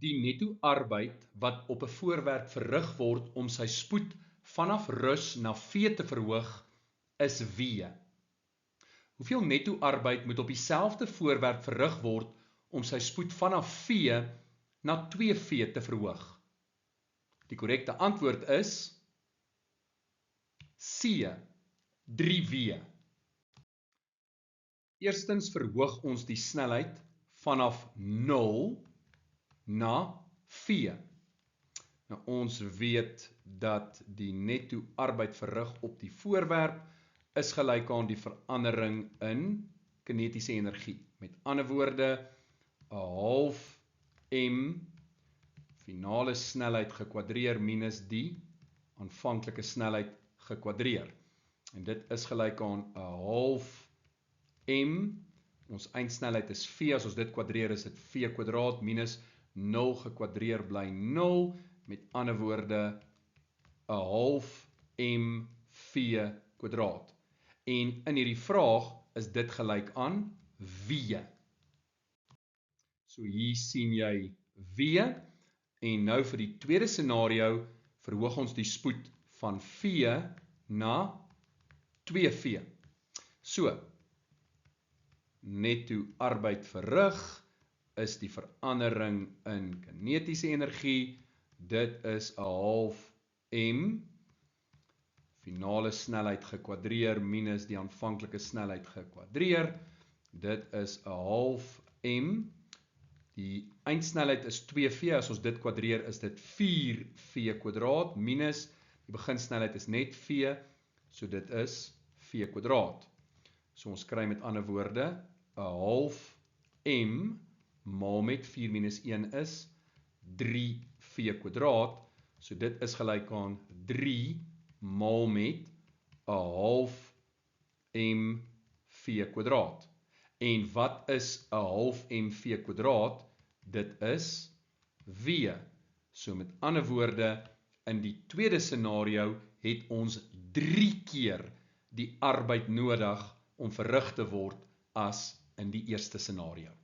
Die netto-arbeid wat op 'n voorwerp verrig word om sy spoed vanaf rus na V te verhoog, is W. Hoeveel netto-arbeid moet op dieselfde voorwerp verrig word om sy spoed vanaf V na 2V te verhoog? Die korrekte antwoord is C, 3W. Eerstens verhoog ons die snelheid vanaf 0 na V. Nou ons weet dat die netto-arbeid verrig op die voorwerp is gelyk aan die verandering in kinetiese energie. Met ander woorde, 'n half m finale snelheid gekwadreer minus die aanvanklike snelheid gekwadreer. En dit is gelyk aan 'n half m, ons eindsnelheid is V, as ons dit kwadreer is dit V kwadraat minus 0 gekwadreer bly 0, met ander woorde 'n half m V kwadraat. En in hierdie vraag is dit gelyk aan W. So hier sien jy W, en nou vir die tweede scenario verhoog ons die spoed van V na 2V. So, netto-arbeid verrig is die verandering in kinetiese energie, dit is 'n half m, finale snelheid gekwadreer minus die aanvanklike snelheid gekwadreer, dit is 'n half m, die eindsnelheid is 2V, as ons dit kwadreer is dit 4V kwadraat, minus die beginsnelheid is net V, so dit is V kwadraat. So ons kry met ander woorde, 'n half m maal met 4 minus 1 is 3V kwadraat, so dit is gelyk aan 3 maal met 'n half m V kwadraat. En wat is 'n half m V kwadraat? Dit is W. So met ander woorde, in die tweede scenario het ons 3 keer die arbeid nodig om verrig te word as in die eerste scenario.